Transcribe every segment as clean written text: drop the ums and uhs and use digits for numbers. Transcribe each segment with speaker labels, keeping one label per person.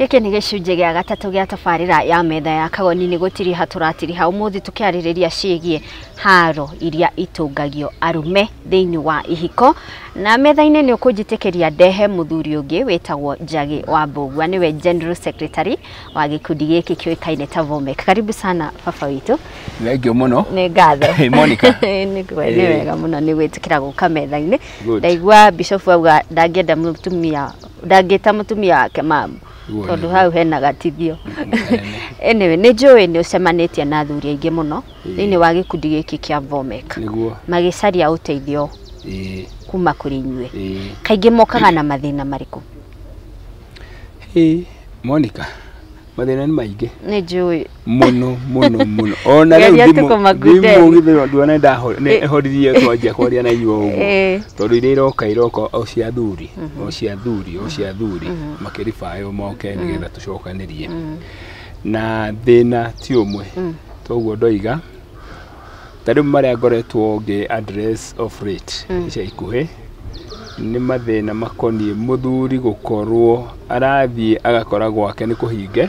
Speaker 1: Gĩkĩ nĩ gĩcunjĩ gĩa gatatũ gĩa tabarĩra ya metha ya Kagoni nĩ gũtiriha tũratiriha ũmũthĩ tũkĩarĩrĩria ciĩgiĩ haro iria itũngagio arume thĩinĩ wa ihiko, na metha-inĩ nĩ ũkũnjĩtĩkĩria ndehe mũthuri ũngĩ wĩtagwo Njagi wa Mbũgua, nĩwe General Secretary wa gĩkundi gĩkĩ kĩũĩkaine ta Vomek. Karibu sana baba witũ.
Speaker 2: Thengiũ mũno.
Speaker 1: Nĩ ngatho.
Speaker 2: Monica.
Speaker 1: Nĩ wega mũno nĩ gwĩtĩkĩra gũka metha-inĩ. Ndaigua Bishop auga ndangĩenda mũtumia wake mamu. Tondũ hau hena gatithio. Anyway, nĩ njũĩ nĩ ũcemanĩtie na athuri aingĩ mũno thĩinĩ wa gĩkundi gĩkĩ kĩa Vomek. Magĩcaria ũteithio kuma kũrĩ inyuĩ. Kaingĩ mokaga na mathĩna marĩkũ?
Speaker 2: Monica, mathĩna nĩ maingĩ.
Speaker 1: Nĩ njũĩ.
Speaker 2: Mũno. Ona rĩu thimũ nduona ndahoririe kwanjia kwaria na inyuĩ ũguo. Tondũ iria iroka o cia athuri, makĩribayo moke nĩgetha tũcokanĩrie. Na thĩna ti ũmwe. Toguo ndoiga. Tarĩu marĩa ngoretwo ngĩ address of late ica ikuhĩ nĩ mathĩna makoniĩ mũthuri gũkorwo arathiĩ agakora gwake nĩ kũhinge.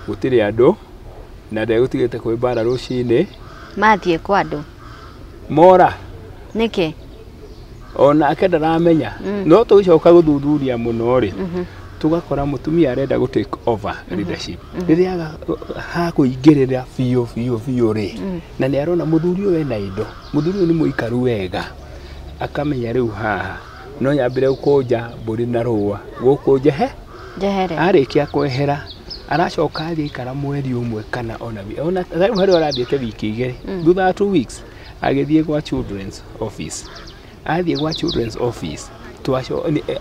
Speaker 2: Gũtirĩ andũ na ndegũtigĩte kwĩ mbara rũcinĩ.
Speaker 1: Mathiĩ kwa andũ.
Speaker 2: Mora.
Speaker 1: Nĩkĩ?
Speaker 2: Ona ake ndaramenya. No tũgĩcoka gũthuthuria mũno rĩ. Tugakora mũtumia arenda gũ take over leadership. Rĩrĩa hakũingĩrĩra biũ rĩ. Na nĩ arona mũthuri ũyũ ena indo. Mũthuri ũyũ nĩ mũikaru wega. Akamenya rĩu haha no nyambire gũkũnja mbũri na rũa. Gũkũ njehere. Arĩkia kwehera aracoka athiĩ ikara mweri ũmwe kana ona rĩu harĩa arathiĩte wiki igĩrĩ. Thutha wa 2 weeks agĩthiĩ gwa children's office. Athiĩ gwa children's office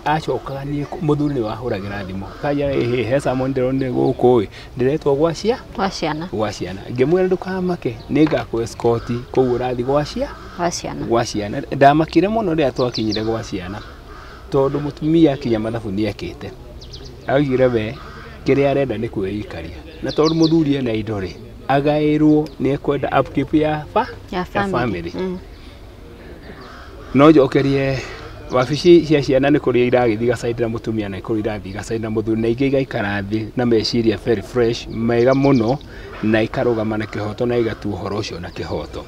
Speaker 2: acokaga nĩ mũthuri nĩ wahũragĩra thimũ. Kaja he Simon ndĩronire gũkũ ndiretwo gwa ciana. Ngĩmwĩra ndũkamake nĩ ngakũ escort kũu ũrathiĩ gwa ciana. Ndamakire mũno rĩrĩa twakinyire gwa ciana. Tondũ mũtumia kinya mathabu nĩ ekĩte. Augire we kĩrĩa arenda nĩ kwĩikaria. Na tondũ mũthuri ena indo rĩ agaĩrwo nĩ ekwenda upkeep ya family. No njokerie wabici cia ciana nĩ kũrĩa iragĩthiĩ gacaidira mũtumia na kũrĩa irathiĩ gacaidira mũthuri, na ingĩ igaikara thĩ na meciria very fresh mega mũno na ikarũgama na kĩhoto na igatua ũhoro ũcio na kĩhoto.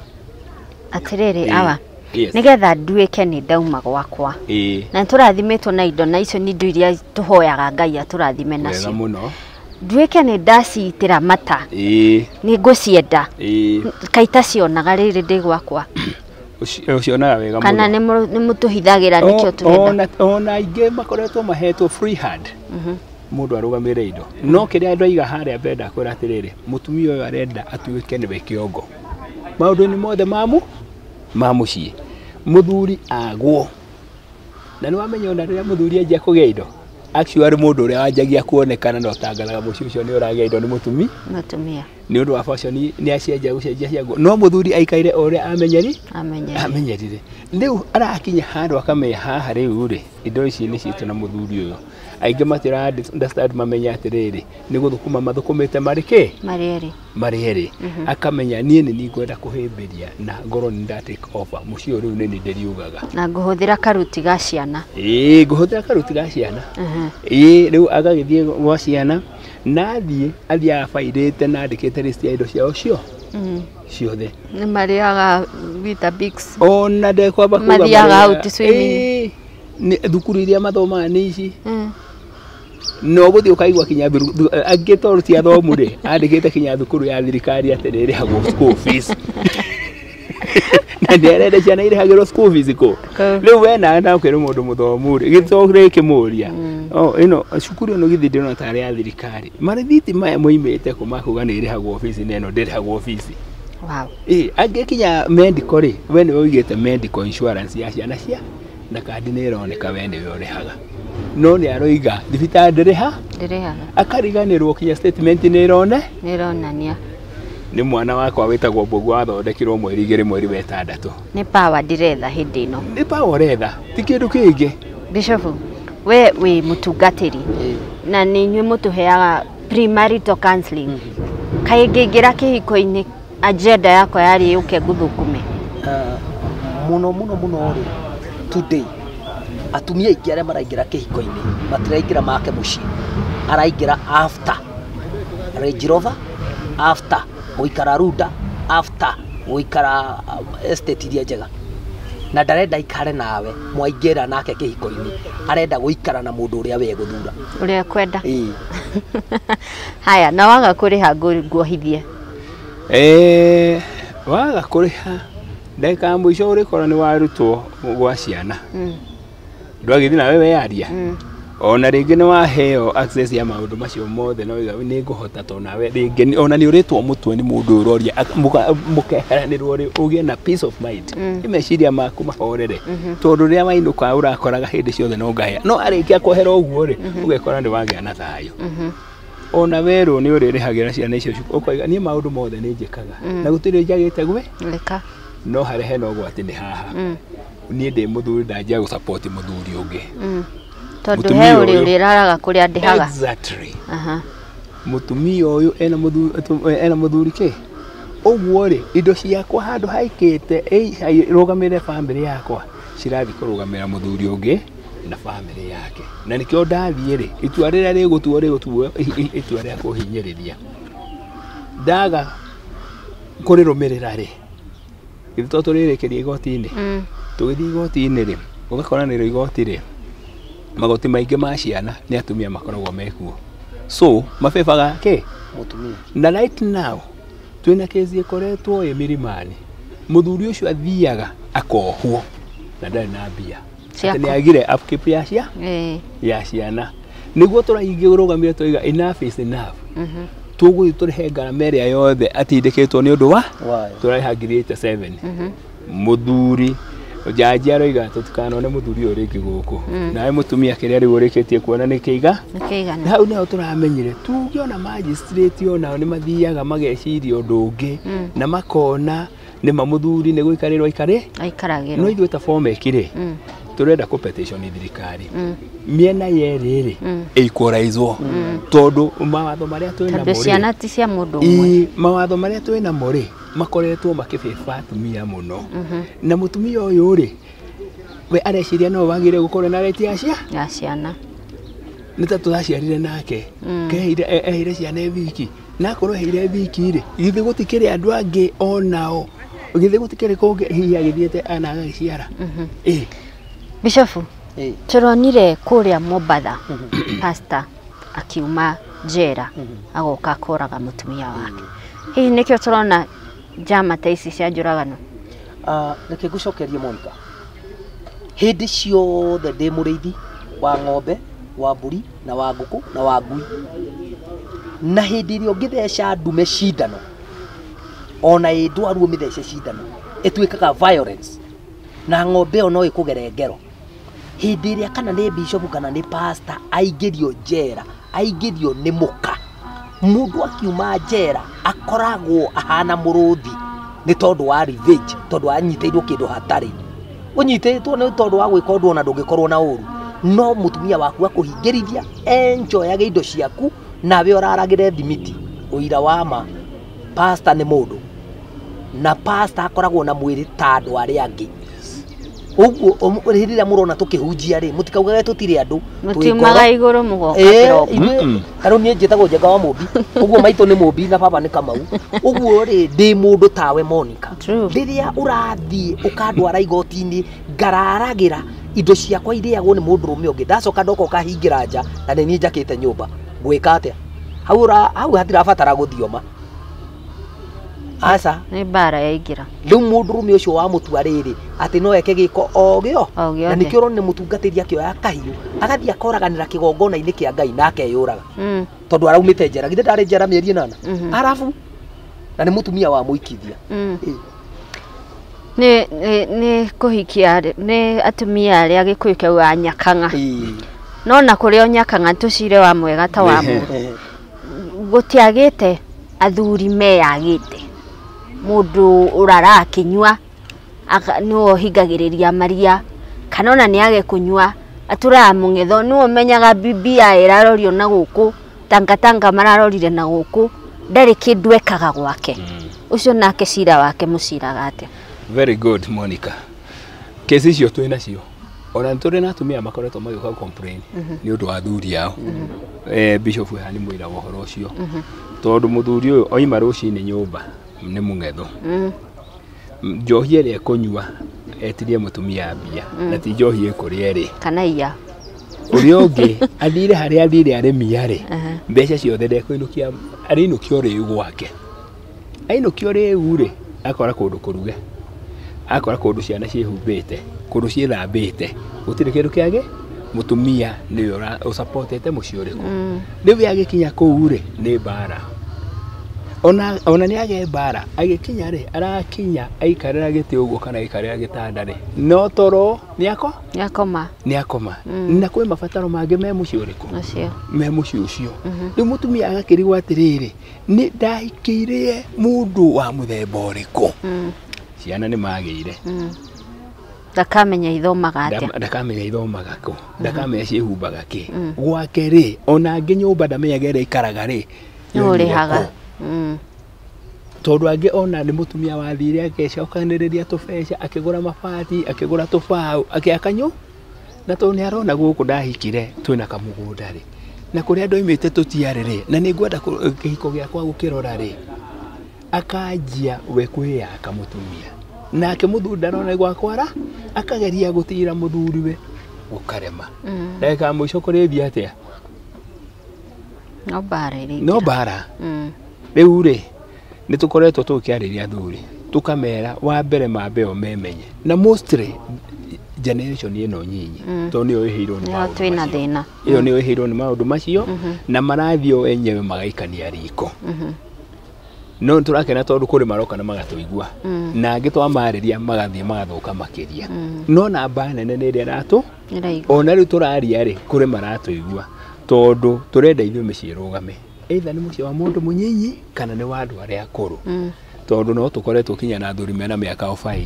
Speaker 1: Atĩrĩrĩ awa nĩgetha nduĩke nĩ ndauma gwakwa na tũrathimĩtwo na indo na icio nĩ indo iria tũhoyaga Ngai atũrathime nacio mũno. Nduĩke nĩ ndacitĩra mata nĩ ngũcienda kaita cionaga rĩrĩ ndĩ gwakwa.
Speaker 2: Ucionaga wega mũno. Kana
Speaker 1: nĩ mũtũhithagĩra nĩkĩo tũrenda.
Speaker 2: Ona ingĩ makoretwo mahetwo free hand. Mũndũ arũgamĩrĩire indo. No kĩrĩa andũ aiga harĩa mbere kwĩra atĩrĩrĩ mũtumia ũyũ arenda atuĩke nĩwe kĩongo. Maũndũ-inĩ mothe ma mũciĩ. Mũthuri agwo. Na nĩ wamenya ona rĩrĩa mũthuri anjia kũgĩa indo. Actually mũndũ ũrĩa wanjagia kuonekana na ũtangathaga mũciĩ ũcio nĩ ũragĩa indo nĩ mũtumia. Nĩ ũndũ wa fashion nĩ acenjia gũcenjia ciaguo. No mũthuri aikaire ũrĩa amenyerire. Rĩu arakinya handũ akamenya haha rĩu rĩ indo ici nĩ citũ na mũthuri ũyũ. Aingĩ matira understand mamenya atĩrĩrĩ nĩ gũthũkũma mathũkũmĩte marĩ erĩ. Akamenya niĩ nĩ ngwenda kũhĩmbĩria na ngoro nĩ nda take over mũciĩ ũyũ rĩu nĩ ndĩriugaga. Na ngũhũthĩra karuti ga ciana. Ngũhũthĩra karuti ga ciana. Rĩu agagĩthiĩ gwa ciana na athiaga bairĩte na andĩkĩte list ya indo ciao ciothe. Nĩ marĩaga Weetabix. Ona ndekwamba kuuga mathiaga out swimming. Thukuru iria mathomaga nĩ ici. No gũthiĩ ũkaigua kinya angĩtorũ ti athomu rĩ andĩkĩte kinya thukuru ya thirikari atĩrĩrĩ hagwo school fees. Na nderenda ciana irĩhagĩrwo school fees kũ. Rĩu we na ũkĩrĩ mũndũ mũthomu rĩ gĩthomo kĩmũria. Cukuru ĩno githĩ ndĩrona tarĩ ya thirikari. Marĩthiti maya moimĩte kuma kuga nĩ irĩhagwo fees na ĩno ndĩrĩhagwo fees. Wow. Angĩkinya medical rĩ we nĩ ũigĩte medical insurance ya ciana na kandi nĩ ĩroneka we nĩwe ũrĩhaga. No nĩ aroiga thibitarĩ ndĩrĩhaga. Akariganĩrwo kinya statement nĩ ĩronania. Nĩ mwana wakwa wĩtagwo Mbũgua wathondekirwo mweri 2 mweri wa 6. Nĩ power ndiretha hĩndĩ ĩno. Nĩ power retha ti kĩndũ kĩngĩ. Bishop we wĩ mũtungatĩri na nĩ inyuĩ mũtũheaga premarital counseling. Kaingĩ ngĩra kĩhiko-inĩ agenda yakwa yarĩ yũke ngũthũkũme.
Speaker 3: Mũno rĩ today atumia aingĩ arĩa maraingĩra kĩhiko-inĩ matiraingĩra make mũciĩ araingira after Range Rover, after muikara Ruda, after muikara estate iria njega, na ndarenda ikare nawe mwaingĩra nake kĩhiko-inĩ, arenda gũikara na mũndũ ũrĩa we gũthura
Speaker 1: ũrĩa kwenda. Haya, na waga kũrĩha nguohithie?
Speaker 2: Waga kũrĩha ndeka mũico ũrĩkora nĩ warutwo gwa ciana, ndwagĩthiĩ nawe weyaria, ona rĩngĩ nĩ waheo access ya maũndũ macio mothe, no nĩ ngũhota to nawe rĩngĩ ona nĩ ũrĩtwo mũtwe nĩ mũndũ ũroria mũkeheranĩrwo rĩ ũgĩe na peace of mind, meciria maku mahorere, tondũ rĩrĩa wainũka ũrakoraga hĩndĩ ciothe no ngaya, no arĩkia kũhera ũguo rĩ ũgekora nĩ wagĩa na thayũ. Ona werũ nĩ ũrĩrĩhagĩra ciana icio ũkoiga niĩ maũndũ mothe nĩ njĩkaga na gũtirĩ njagĩte gwĩ, no harehe no gwatĩ nĩ haha niĩ ndĩ mũthuri ndanjia gũ support mũthuri ũngĩ,
Speaker 1: tondũ he ũrĩ ũrĩraga kũrĩa ndĩhaga.
Speaker 2: Exactly. Mũtumia ũyũ ena mũthuri kĩ ũguo rĩ indo ciakwa handũ haikĩte rũgamĩrĩre family yakwa cirathi kũrũgamĩrĩra mũthuri ũngĩ na family yake, na nĩkĩo ndathiĩ rĩ itua rĩrĩa rĩgũtuo itua rĩa kũhinyĩrĩria ndaga kũrĩrũmĩrĩra rĩ ithuĩ tũrĩrĩkĩria igoti-inĩ, tũgĩthiĩ igoti-inĩ rĩ ũgakora nĩ igoti rĩ magoti maingĩ ma ciana nĩ atumia makoragwo mekuo, so mabebaga kĩ
Speaker 3: mũtumia.
Speaker 2: Na right now twĩna kesi ĩkoretwo Milimani, mũthuri ũcio athiaga akohwo na ndarĩ na mbia, atĩ nĩ agire upkeep ya ciana, nĩguo tũraingĩrũgamire tũiga enough is enough, tũgũthiĩ tũrĩhe ngarama ĩrĩa yothe atindĩkĩtwo nĩ ũndũ wa tũrarĩha ngiri 87 mũthuri jaji aroiga tũtikanone mũthuri ũyũ rĩngĩ gũkũ, nawe mũtumia kĩrĩa rĩu ũrĩkĩtie kuona nĩ kĩiga, na hau nĩho tũramenyire tũngĩona magistrate onao nĩ mathiaga mageciria ũndũ ũngĩ na makona nĩ mũthuri nĩ gũikarĩrwo aikaragĩrwo, no ithuĩ ta FOMEC rĩ turenda ku petition thirikari miena yerĩ equalizwo, tondũ mawatho marĩa twĩna mo
Speaker 1: ciana ti cia mũndũ ũmwe,
Speaker 2: mawatho marĩa twĩna mo rĩ makoretwo makĩbeba atumia mũno, na mũtumia ũyũ rĩ we areciria no wagire gũkorwo na reti ya
Speaker 1: ciana,
Speaker 2: nĩ ta tũraciarire nake ehire ciana wiki na akorwo ehire wiki rĩ githĩ gũtikĩrĩ andũ angĩ onao, githĩ gũtikĩrĩ kũngĩ hihi agĩthiĩte ana agĩciara.
Speaker 1: Bishop, turonire kũrĩa Mombatha pastor akiuma njera agoka kũraga mũtumia wake, hihi nĩkĩo tũrona njama ta ici cia njũragano?
Speaker 3: Reke ngũcokerie Monica, hĩndĩ ciothe ndĩ mũrĩithi wa ng'ombe, wa mbũri na wa ngũkũ na wa ngui, na hĩndĩ ĩrĩa ũngĩtheca ndume cindano ona ĩ ndwaru ũmĩthece cindano ĩtuĩkaga violence na ng'ombe ĩyo no ĩkũgere ngero. Hĩndĩ ĩrĩa kana nĩ bishop kana nĩ pastor aingĩrio njera, aingĩrio nĩ mũka, mũndũ akiuma njera akoragwo ahana mũrũthi nĩ tondũ wa revenge, tondũ anyitĩirwo kĩndũ hatarĩ, ũnyitĩtwo nĩ tondũ wa gwĩka ũndũ ona ndũngĩkorwo na ũru, no mũtumia waku akũhingĩrithia enjoyage indo ciaku nawe ũraragĩre thimiti. Ũira wa ma pastor nĩ mũndũ na pastor akoragwo na mwĩrĩ ta andũ arĩa angĩ, ũguo rĩrĩa mũrona tũkĩhunjia rĩ mũtikaugage tũtirĩ andũ
Speaker 1: mũtimaga igũrũ mũgoka kĩroko.
Speaker 3: Karũ niĩ njĩtagwo Njenga wa Mũmbi, ũguo maitũ nĩ Mũmbi na baba nĩ Kamau, ũguo rĩ ndĩ mũndũ tawe Monica, rĩrĩa ũrathiĩ ũkandwara igoti-inĩ ngararagĩra indo ciakwa irĩagwo nĩ mũndũ rũme ũngĩ, ndacoka ndoka ũkahingĩra nja na nĩ niĩ njakĩte nyũmba, gwĩka atĩa? Hau hatirabatara gũthioma, asa
Speaker 1: nĩ mbara yaingĩra.
Speaker 3: Rĩu mũndũ rũme ũcio wa mũtua rĩrĩ atĩ no eke gĩko o gĩo, na nĩkĩo ũrona nĩ mũtungatĩri akĩoya kahiũ agathiĩ akoraganĩra kĩgongona-inĩ kĩa Ngai na akeyũraga, tondũ araumĩte njera, githĩ ndarĩ njera mĩeri 8, arabu na nĩ mũtumia wa mũikithia.
Speaker 1: Nĩ kũhikia nĩ atumia arĩa Gĩkũyũ kĩauga nyakanga, no na kũrĩ o nyakanga tũcire wa mwega ta wa mũndũ, gũtiagĩte athuri meyagĩte, mũndũ ũrara akĩnyua nĩwe hingagĩrĩria maria, kana ona nĩ age kũnyua atũraga mũng'etho, nĩwe ũmenyaga BBI ĩrarorio na gũkũ, tangatanga mararorire na gũkũ, ndarĩ kĩndũ ekaga gwake, ũcio nake cira wake mũciraga atĩa?
Speaker 2: Very good Monica, kesi icio twĩna cio ona ntore na atumia makoretwo magĩũka complain nĩ ũndũ wa athuri yao Bishop hani mũira ũhoro ũcio tondũ mũthuri ũyũ oima rũcinĩ nyũmba nĩ mũng'etho njohi ĩrĩa kũnyua etirie mũtumia mbia na ti njohi ĩkũrĩa ĩrĩ
Speaker 1: kana iya
Speaker 2: ũrĩa ũngĩ athire harĩa athire arĩmia-rĩ mbeca ciothe ndekũinũkia arĩinũkia rĩu gwake ainũkia rĩu-rĩ akora kũndũ kũruge akora kũndũ ciana ciĩhumbĩte kũndũ ciĩthambĩte gũtirĩ kĩndũ kĩage mũtumia nĩwe ũsapotete mũciĩ ũrĩkũ rĩu agĩkinya kũu-rĩ nĩ mbara ona nĩage mbara agĩkinya-rĩ arakinya aikarĩra gĩtĩ ũguo kana aikarĩra gĩtanda-rĩ no toro nĩakoma na kwĩ mabataro mangĩ me mũciĩ ũrĩkũ
Speaker 1: acio
Speaker 2: me mũciĩ ũcio rĩu mũtumia agakĩrigwo atĩrĩrĩ nĩ ndahikĩire mũndũ wa mũthemba ũrĩkũ ciana nĩ magĩire
Speaker 1: ndakamenya ithomaga atĩa
Speaker 2: ndakamenya ithomaga kũ ndakamenya ciĩhumbaga kĩ gwake-rĩ ona angĩ nyũmba ndamenyaga ĩrĩa ikaraga-rĩ
Speaker 1: nĩũrĩhaga
Speaker 2: tondũ angĩ ona nĩ mũtumia wathire agĩcokanĩrĩria tũbeca akĩgũra mabati akĩgũra tũbaũ akĩaka na tondũ nĩarona gũkũ ndahikire twĩna kamũgũnda-rĩ na kũrĩa andũ aimĩte tũtiarĩ-rĩ na nĩngwenda kĩhiko gĩakwa gũkĩrora-rĩ akanjia we kwĩyaka mũtumia nake mũthuri ndarona gwakwara akageria gũtira mũthuriwe gũkarema ndagĩka mũico kũrĩthia atĩa no bara rĩu-rĩ nĩtũkoretwo tũkĩarĩria athuri tũkamera wa mbere mambe o memenye na mostly generation ĩno nyinyi tondũ nĩyo ĩhĩirwo nĩ maũndũ
Speaker 1: twĩna thĩna
Speaker 2: ĩyo nĩyo ĩhĩirwo nĩ maũndũ macio na marathiĩ o enyewe magaikania riko no tũrakena tondũ kũrĩ maroka na magatũigua na angĩ twamarĩria magathiĩ magathũka makĩria no namba nene nĩ ĩrĩa ona rĩu tũraria-rĩ kũrĩ maratũigua tondũ tũrenda ithuĩ mĩciĩ ĩrũgame either nĩ mũciĩ wa mũndũ mũnyinyi kana nĩ wa andũ arĩa akũrũ tondũ no tũkoretwo kinya na athuri mena mĩaka o 5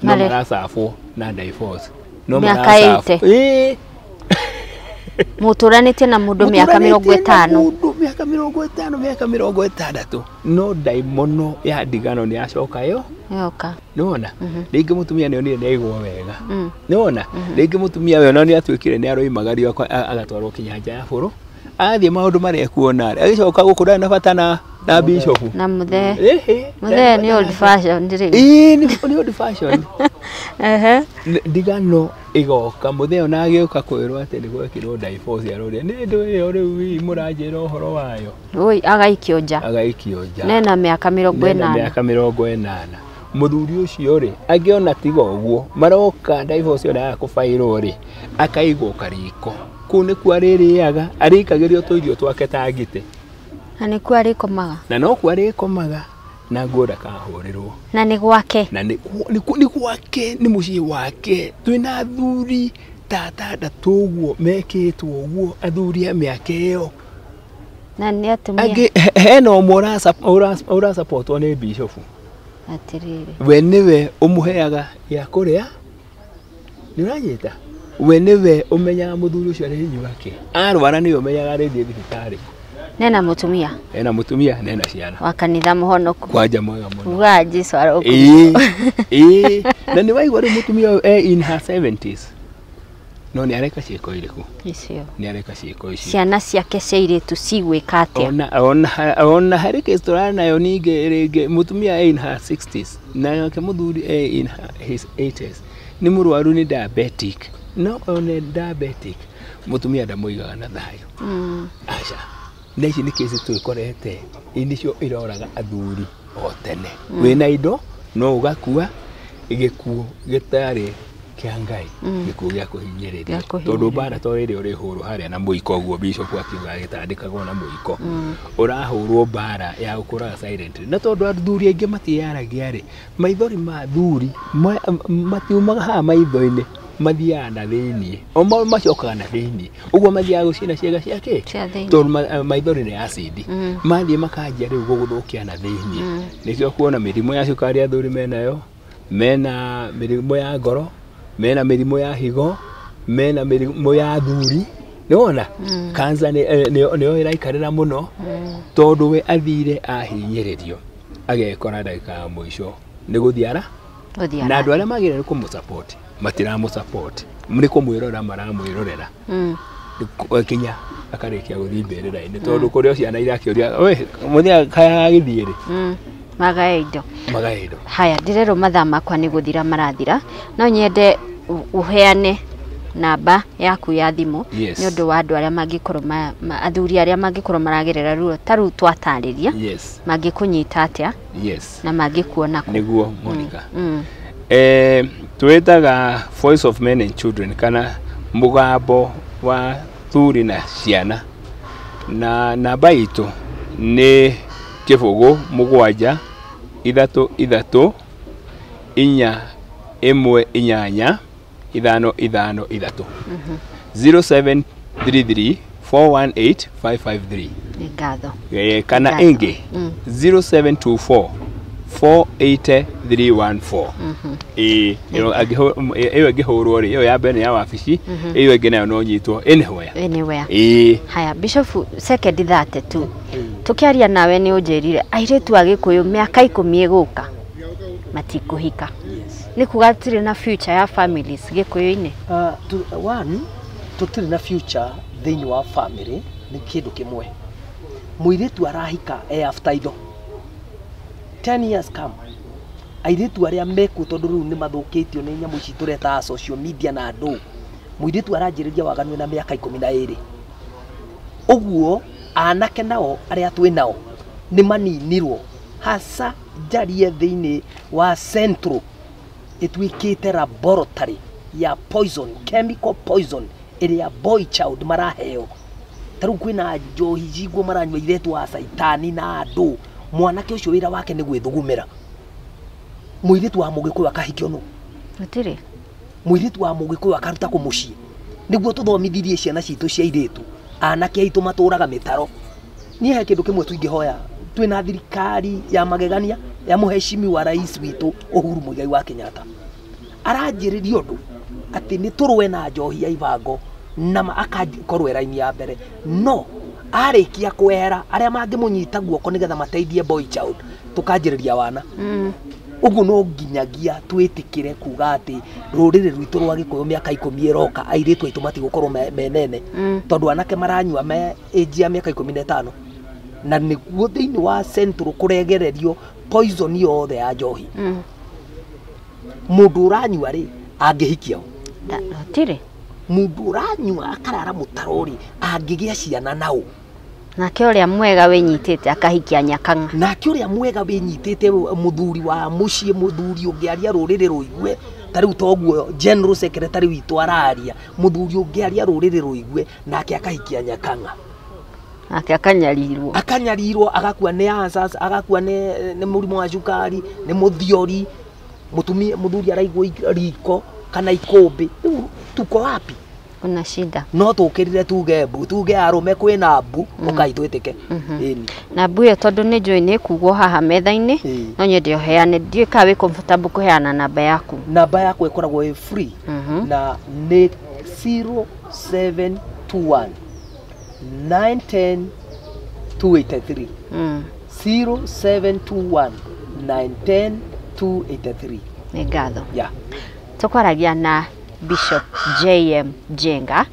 Speaker 2: no maracabwo na divorce no
Speaker 1: maracabwo mũtũranĩtie na mũndũ mĩaka 50
Speaker 2: mĩaka 60 no ndaimono ya ndigano nĩ yacoka yoka nĩwona rĩngĩ mũtumia nĩonire nĩaigwo wega nĩwona rĩngĩ mũtumia we ona nĩatuĩkire nĩaroimagario agatwarwo kinya nja ya bũrũri athiĩ maũndũ marĩa ekuona agĩcoka gũkũ ndarĩ na bata na Bishop
Speaker 1: na mũthee nĩ old fashion
Speaker 2: nĩ old fashion ndigano igoka mũthee ona agĩũka kwĩrwo atĩ nĩ gwekĩrwo divorce arũria nĩ ndũ ĩyo rĩu mũranjĩra ũhoro wayo
Speaker 1: agaikio nja nena mĩaka
Speaker 2: 80 mũthuri ũcio-rĩ angĩona tiga ũguo maroka divorce ona ya kũbairwo-rĩ akaigwo kariko kũu nĩkuo arĩrĩaga arĩikagĩrio tũirio twake ta ngite
Speaker 1: na nĩkuo arĩkomaga
Speaker 2: na no kuo arĩkomaga na nguo ndakahũrĩrwo
Speaker 1: na nĩ gwake
Speaker 2: na nĩ gwake nĩ mũciĩ wake twĩna athuri ta 6 ũguo mekĩtwo ũguo athuri a mĩaka ĩyo
Speaker 1: na nĩ atumia
Speaker 2: hena ũmwe ũrasapotwo nĩ Bishop
Speaker 1: atĩrĩrĩ
Speaker 2: we nĩwe ũmũheaga gĩa kũrĩa nĩũranyita we nĩwe ũmenyaga mũthuri ũcio arĩnyua kĩ arwara nĩwe ũmenyaga arĩthiĩ thibitarĩ
Speaker 1: nena mũtumia nena ciana
Speaker 2: wa
Speaker 1: kanitha mũhonoku
Speaker 2: kwanja mwega mũno
Speaker 1: uga Jesu aroku
Speaker 2: na nĩ waigua rĩu mũtumia ũyũ in her 70s no nĩ areka ciĩko irĩkũ
Speaker 1: icio
Speaker 2: nĩ areka ciĩko icio
Speaker 1: ciana ciake ciairĩtu cigwĩka atĩa
Speaker 2: ona harĩ case tũrarĩ nayo ningĩ rĩngĩ mũtumia in her 60s nake mũthuri in his 80s nĩ mũrwaru nĩ diabetic no one diabetic mũtumia ndamũigaga na thayũ aca na ici nĩ kesi twĩkorete inicio iroraga athuri o tene wĩna indo no ũgakua gĩkuũ gĩtarĩ kĩa Ngai gĩkuũ gĩa kũhinyĩrĩria tondũ mbara tondũ rĩrĩa ũrĩhũrwo harĩa na mũiko ũguo Bishop akiuga gĩtandĩkagwo na mũiko ũrahũrwo mbara ya gũkũraga silent na tondũ athuri aingĩ matiaragia-rĩ maithori ma athuri matiumaga haha maitho-inĩ mathiaga na thĩiniĩ o macokaga na thĩiniĩ ũguo mathiaga gũcina ciĩga ciake tondũ maithori nĩ acid mathiĩ makanjia rĩu gũgũthũkia na thĩiniĩ nĩkĩo kuona mĩrimũ ya cukari athuri menayo mena mĩrimũ ya ngoro mena mĩrimũ ya higo mena mĩrimũ ya athuri nĩwona kansa nĩyo ĩraikarĩra mũno tondũ we athire ahinyĩrĩrio agekora ndagĩka ya mũico nĩ gũthiara na andũ arĩa magĩrĩire kũmũsupport matiramu support mriko mwirora maramwirorera kinya akarikia guthii mbere-inĩ tondu kuri ciana irakĩũria we muthia kaya githiĩrĩ
Speaker 1: magae indo haya ndirero mathaa makwa nĩ gũthira marathira no nyende uheane namba yaku ya thimu nĩ ũndũ wa andũ arĩa mangĩkorwo athuri arĩa mangĩkorwo maragerera ruo taru twatarĩria mangĩkũnyita atĩa na mangĩkuona kũ
Speaker 2: nĩguo Monica twĩtaga Voice of Men and Children kana mũgambo wa thuri na ciana na namba itũ nĩ 07 3 inya 1 8 553 0733 418 553
Speaker 1: ngatho
Speaker 2: kana ingi 0724 480 314 iyo angihurwo ri iyo ya mbere ya wabici iyo ingi nayo no nyitwo anywhere
Speaker 1: haya Bishop second that tu tukiaria nawe ni unjirire airetu agikuyu miaka 10 iguka matikuhika ni kugatire na future ya families gikuyu-ini
Speaker 3: one tutire na future thini wa family ni kindu kimwe muiretu arahika after itho 10 years come airetu aria meku tondu riu ni mathukitio ni nyamu ici tureta social media na andu muiretu aranjiriria waganu na miaka 12 uguo anake nao aria twi nao ni maninirwo hasa jarie thini wa central itwikite laboratory ya poison chemical poison iria boy child maraheo taru kwina njohi jigwo maranywa iretu wa saitani na andu mwanake ucio wira wake ni gwithugumira muiritu wa mugikuyu akahikio no
Speaker 1: gutire
Speaker 3: muiritu wa mugikuyu akaruta ku mucii niguo tuthomithirie ciana citu cia iritu anake aitu maturaga mitaro nie he kindu kimwe tuingihoya twina thirikari ya magegania ya muheshimi wa rais witu Uhuru Muigai wa Kenyatta aranjiririo ndu ati ni turwe na njohi ya ibango na akakorwo raini ya mbere no arikia kwera aria mangimunyita guoko nigetha mateithie boy child tukanjiriria wana ugu no nginyagia twitikire kuga ati rurire rwitu rwa gikuyu miaka 10 iroka airetu aitu matigukorwo menene tondu anake maranywa me age ya miaka 15 na niguo thini wa central kuregererio poison yothe ya njohi mundu uranywa ri angihikia
Speaker 1: tire
Speaker 3: mundu uranywa akarara mutarori angigia ciana nao
Speaker 1: nake uria mwega winyitite akahikia nyakanga
Speaker 3: nake uria mwega winyitite muthuri wa mucii muthuri ungiaria rurire ruigwe tariu toguo general secretary witu araria muthuri ungiaria rurire ruigwe nake akahikia nyakanga
Speaker 1: nake
Speaker 3: akanyarirwo agakua ne answers agakua ne murimu wa cukari ne muthiori muthuri araigwo riko kana ikombe tuko wapi
Speaker 1: kuna shida
Speaker 3: no tukirire tuge arume kwina mbu ukaitwitike
Speaker 1: na mbu yo tondu ni njui ni kugwo haha metha-ini no nyende uheane ndie ka wi comfortable kuheana namba yaku
Speaker 3: ikoragwo free na ni 0721 910 283 0721 910 283
Speaker 1: ni ngatho tukwaragia na Bishop JM Jenga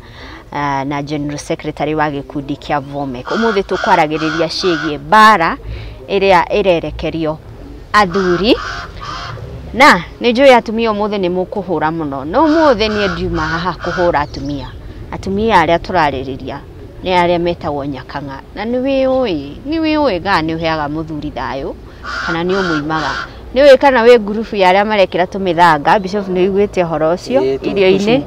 Speaker 1: na General Secretary wa gikundi kia Vomek umuthi tukwaragiriria cigie bara iria irerekerio athuri na ni njui atumia umuthi ni mukuhura muno no umuthi ni ndiuma haha kuhura atumia aria turaririria ni aria metagwo nyakanga na ni wiui ga ni uheaga muthuri thayo kana ni umuimaga ni we kana we group ya aria marekira tumithanga Bishop ni igwete horo ucio irio-ini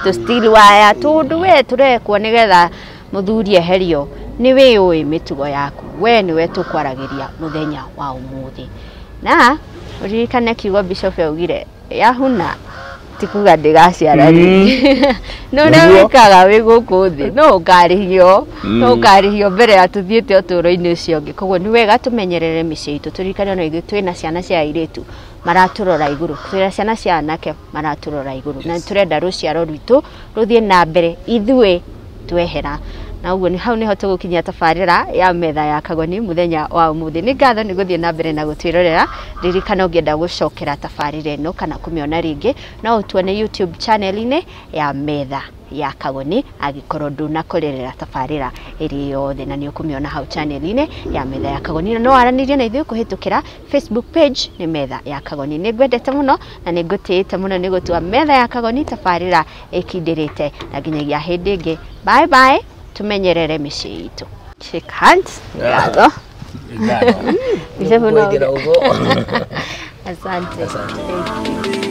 Speaker 1: to still wire tundu we turekwo nigetha muthuri eherio ni wiui mitugo yaku we ni we tukwaragiria muthenya wa umuthi na uririkane kiugo Bishop augire yahuna tikuga ndigaciara no ndawikaga wi guku thi no ukarihio mbere ya tuthiete uturo-ini ucio ngi koguo ni wega tumenyerere micii itu turirikane no ithu twina ciana cia airetu maraturora iguru twina ciana cia anake maraturora iguru na turenda ruciaro rwitu ruthie na mbere ithue twehera na uguo ni hau niho tugukinyia tabarira ya metha ya Kagoni muthenya wa umuthi. Ni ngatho ni guthie na mbere na gutwirorera. Ririkana ungienda gucokera tabarira eno kana kumiona ringi no utuone YouTube channel-ini ya metha ya Kagoni agikorwo ndunakorerera tabarira iri yothe na ni ukumiona hau channel-ini ya metha ya Kagoni no aranirie na ithuĩ kuhitukira Facebook page ni metha ya Kagoni. Ni ngwendete muno na ni ngutiite muno ni gutua metha ya Kagoni tabarira ikindirite na nginyagia hindi ingi. Bye bye, tumenyerere mĩciĩ itũ. Shake hands. Ngatho.
Speaker 3: Ngatho.
Speaker 1: Asante.